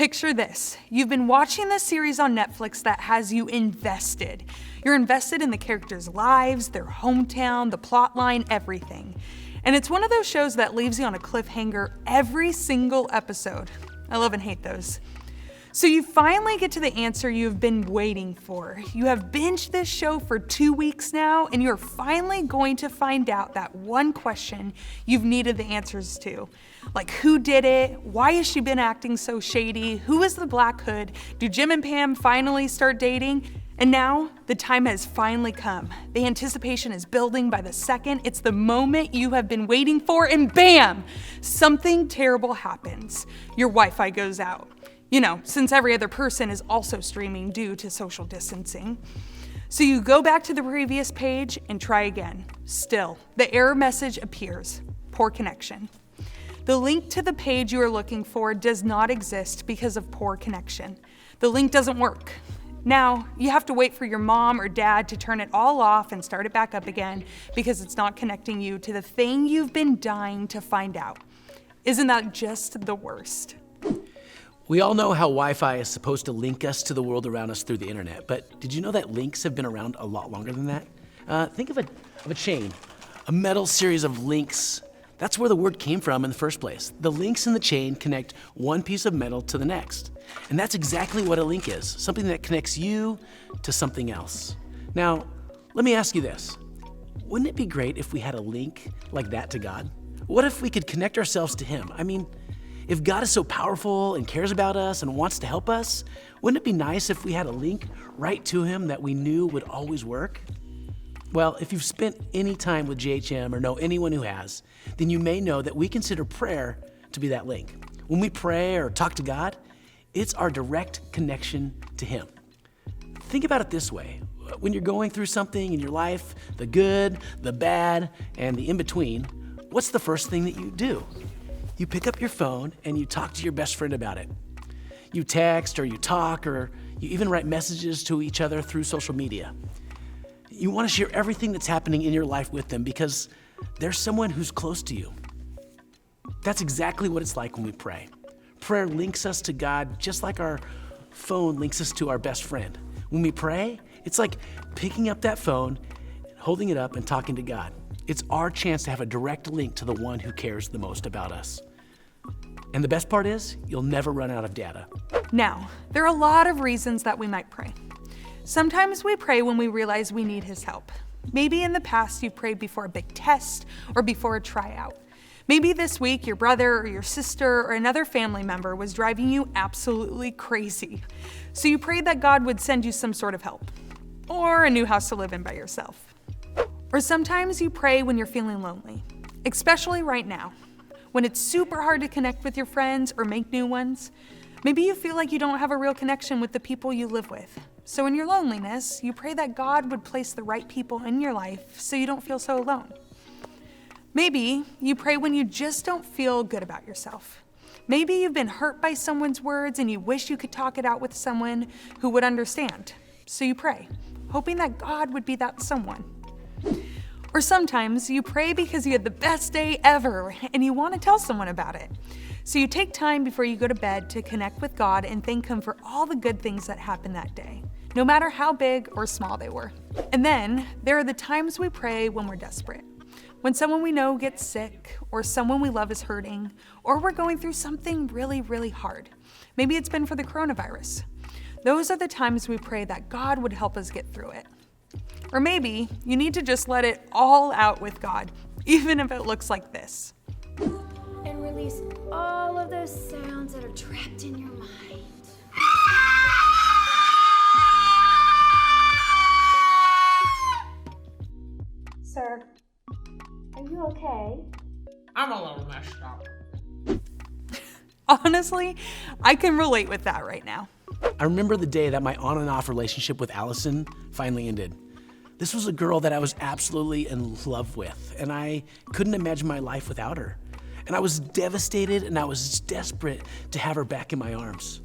Picture this. You've been watching this series on Netflix that has you invested. You're invested in the characters' lives, their hometown, the plot line, everything. And it's one of those shows that leaves you on a cliffhanger every single episode. I love and hate those. So you finally get to the answer you've been waiting for. You have binged this show for 2 weeks now, and you're finally going to find out that one question you've needed the answers to. Like, who did it? Why has she been acting so shady? Who is the Black Hood? Do Jim and Pam finally start dating? And now, the time has finally come. The anticipation is building by the second. It's the moment you have been waiting for, and bam! Something terrible happens. Your Wi-Fi goes out. You know, since every other person is also streaming due to social distancing. So you go back to the previous page and try again. Still, the error message appears. Poor connection. The link to the page you are looking for does not exist because of poor connection. The link doesn't work. Now, you have to wait for your mom or dad to turn it all off and start it back up again because it's not connecting you to the thing you've been dying to find out. Isn't that just the worst? We all know how Wi-Fi is supposed to link us to the world around us through the internet, but did you know that links have been around a lot longer than that? Think of a chain, a metal series of links. That's where the word came from in the first place. The links in the chain connect one piece of metal to the next. And that's exactly what a link is, something that connects you to something else. Now, let me ask you this. Wouldn't it be great if we had a link like that to God? What if we could connect ourselves to Him? I mean, if God is so powerful and cares about us and wants to help us, wouldn't it be nice if we had a link right to Him that we knew would always work? Well, if you've spent any time with JHM or know anyone who has, then you may know that we consider prayer to be that link. When we pray or talk to God, it's our direct connection to Him. Think about it this way. When you're going through something in your life, the good, the bad, and the in-between, what's the first thing that you do? You pick up your phone and you talk to your best friend about it. You text or you talk or you even write messages to each other through social media. You want to share everything that's happening in your life with them because there's someone who's close to you. That's exactly what it's like when we pray. Prayer links us to God just like our phone links us to our best friend. When we pray, it's like picking up that phone, holding it up and talking to God. It's our chance to have a direct link to the one who cares the most about us. And the best part is, you'll never run out of data. Now, there are a lot of reasons that we might pray. Sometimes we pray when we realize we need His help. Maybe in the past you prayed before a big test or before a tryout. Maybe this week your brother or your sister or another family member was driving you absolutely crazy. So you prayed that God would send you some sort of help or a new house to live in by yourself. Or sometimes you pray when you're feeling lonely, especially right now, when it's super hard to connect with your friends or make new ones. Maybe you feel like you don't have a real connection with the people you live with. So in your loneliness, you pray that God would place the right people in your life so you don't feel so alone. Maybe you pray when you just don't feel good about yourself. Maybe you've been hurt by someone's words and you wish you could talk it out with someone who would understand. So you pray, hoping that God would be that someone. Or sometimes you pray because you had the best day ever and you want to tell someone about it. So you take time before you go to bed to connect with God and thank Him for all the good things that happened that day, no matter how big or small they were. And then there are the times we pray when we're desperate. When someone we know gets sick, or someone we love is hurting, or we're going through something really, really hard. Maybe it's been for the coronavirus. Those are the times we pray that God would help us get through it. Or maybe you need to just let it all out with God, even if it looks like this. And release all of those sounds that are trapped in your mind. Sir, are you okay? I'm a little messed up. Honestly, I can relate with that right now. I remember the day that my on and off relationship with Allison finally ended. This was a girl that I was absolutely in love with, and I couldn't imagine my life without her. And I was devastated and I was desperate to have her back in my arms.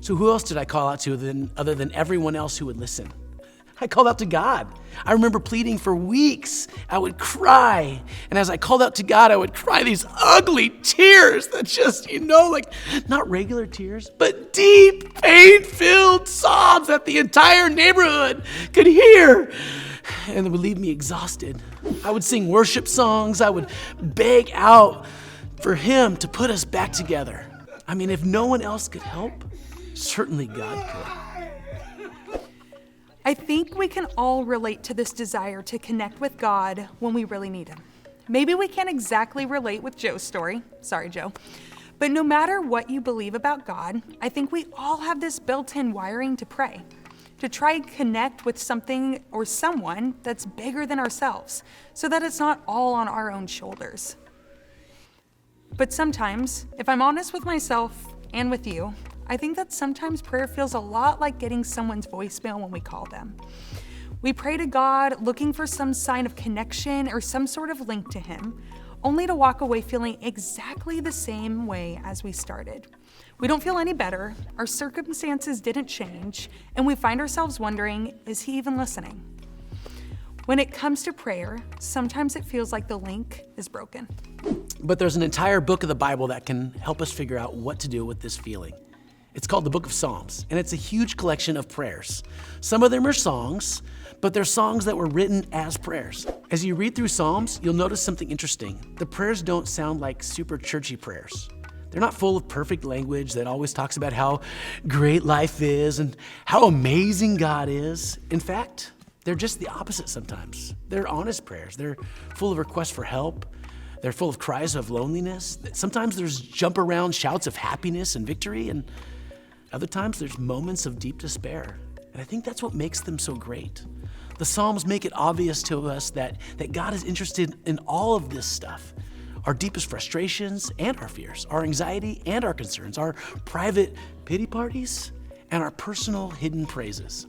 So who else did I call out to other than everyone else who would listen? I called out to God. I remember pleading for weeks. I would cry. And as I called out to God, I would cry these ugly tears that just, like not regular tears, but deep, pain-filled sobs that the entire neighborhood could hear. And it would leave me exhausted. I would sing worship songs. I would beg out for him to put us back together. I mean, if no one else could help, certainly God could. I think we can all relate to this desire to connect with God when we really need him. Maybe we can't exactly relate with Joe's story. Sorry, Joe. But no matter what you believe about God, I think we all have this built-in wiring to pray, to try and connect with something or someone that's bigger than ourselves, so that it's not all on our own shoulders. But sometimes, if I'm honest with myself and with you, I think that sometimes prayer feels a lot like getting someone's voicemail when we call them. We pray to God looking for some sign of connection or some sort of link to him, only to walk away feeling exactly the same way as we started. We don't feel any better, our circumstances didn't change, and we find ourselves wondering, is he even listening? When it comes to prayer, sometimes it feels like the link is broken. But there's an entire book of the Bible that can help us figure out what to do with this feeling. It's called the Book of Psalms, and it's a huge collection of prayers. Some of them are songs, but they're songs that were written as prayers. As you read through Psalms, you'll notice something interesting. The prayers don't sound like super churchy prayers. They're not full of perfect language that always talks about how great life is and how amazing God is. In fact, they're just the opposite sometimes. They're honest prayers. They're full of requests for help. They're full of cries of loneliness. Sometimes there's jump around shouts of happiness and victory, and other times there's moments of deep despair. And I think that's what makes them so great. The Psalms make it obvious to us that God is interested in all of this stuff. Our deepest frustrations and our fears, our anxiety and our concerns, our private pity parties, and our personal hidden praises.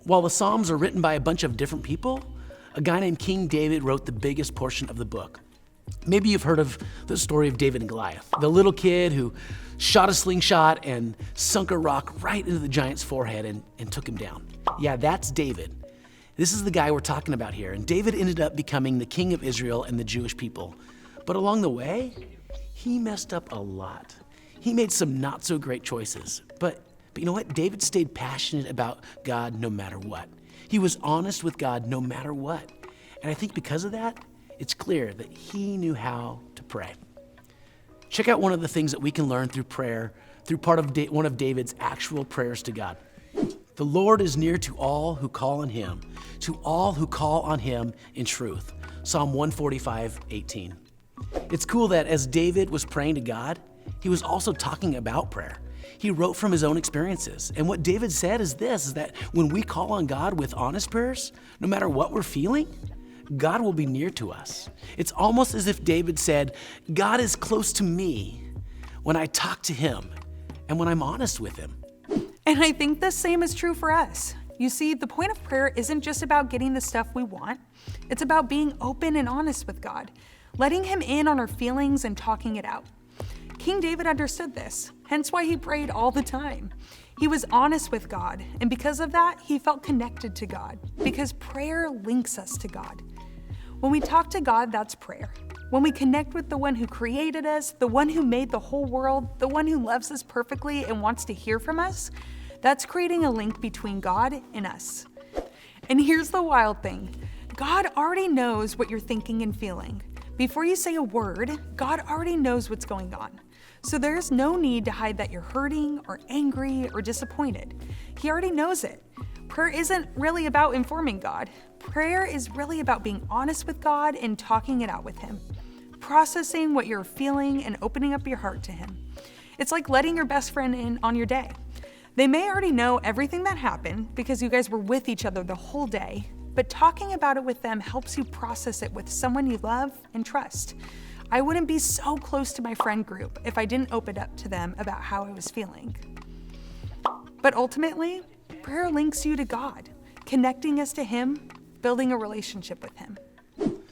While the Psalms are written by a bunch of different people, a guy named King David wrote the biggest portion of the book. Maybe you've heard of the story of David and Goliath, the little kid who shot a slingshot and sunk a rock right into the giant's forehead and took him down. Yeah, that's David. This is the guy we're talking about here. And David ended up becoming the king of Israel and the Jewish people. But along the way, he messed up a lot. He made some not so great choices. But you know what? David stayed passionate about God no matter what. He was honest with God no matter what. And I think because of that, it's clear that he knew how to pray. Check out one of the things that we can learn through prayer, through one of David's actual prayers to God. The Lord is near to all who call on him, to all who call on him in truth. Psalm 145:18. It's cool that as David was praying to God, he was also talking about prayer. He wrote from his own experiences. And what David said is this, is that when we call on God with honest prayers, no matter what we're feeling, God will be near to us. It's almost as if David said, God is close to me when I talk to him and when I'm honest with him. And I think the same is true for us. You see, the point of prayer isn't just about getting the stuff we want. It's about being open and honest with God, letting him in on our feelings and talking it out. King David understood this, hence why he prayed all the time. He was honest with God, and because of that, he felt connected to God, because prayer links us to God. When we talk to God, that's prayer. When we connect with the one who created us, the one who made the whole world, the one who loves us perfectly and wants to hear from us, that's creating a link between God and us. And here's the wild thing. God already knows what you're thinking and feeling. Before you say a word, God already knows what's going on. So there's no need to hide that you're hurting or angry or disappointed. He already knows it. Prayer isn't really about informing God. Prayer is really about being honest with God and talking it out with him, processing what you're feeling and opening up your heart to him. It's like letting your best friend in on your day. They may already know everything that happened because you guys were with each other the whole day, but talking about it with them helps you process it with someone you love and trust. I wouldn't be so close to my friend group if I didn't open up to them about how I was feeling. But ultimately, prayer links you to God, connecting us to him, building a relationship with him.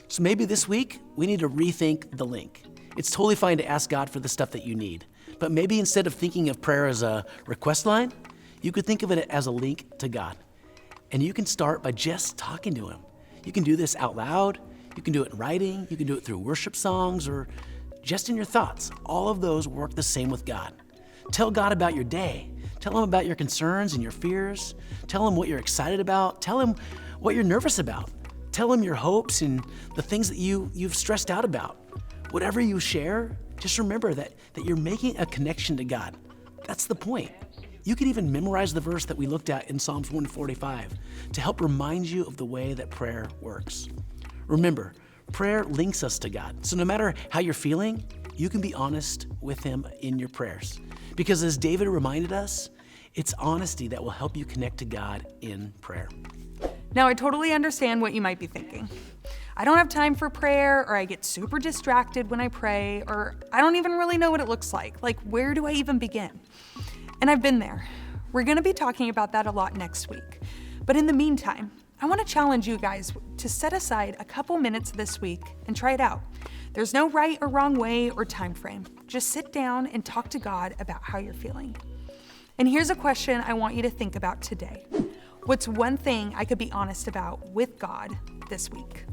So maybe this week, we need to rethink the link. It's totally fine to ask God for the stuff that you need, but maybe instead of thinking of prayer as a request line, you could think of it as a link to God. And you can start by just talking to him. You can do this out loud. You can do it in writing. You can do it through worship songs or just in your thoughts. All of those work the same with God. Tell God about your day. Tell him about your concerns and your fears. Tell him what you're excited about. Tell him what you're nervous about. Tell him your hopes and the things that you've stressed out about. Whatever you share, just remember that you're making a connection to God. That's the point. You can even memorize the verse that we looked at in Psalms 145 to help remind you of the way that prayer works. Remember, prayer links us to God. So no matter how you're feeling, you can be honest with him in your prayers. Because as David reminded us, it's honesty that will help you connect to God in prayer. Now, I totally understand what you might be thinking. I don't have time for prayer, or I get super distracted when I pray, or I don't even really know what it looks like. Like, where do I even begin? And I've been there. We're gonna be talking about that a lot next week. But in the meantime, I wanna challenge you guys to set aside a couple minutes this week and try it out. There's no right or wrong way or time frame. Just sit down and talk to God about how you're feeling. And here's a question I want you to think about today. What's one thing I could be honest about with God this week?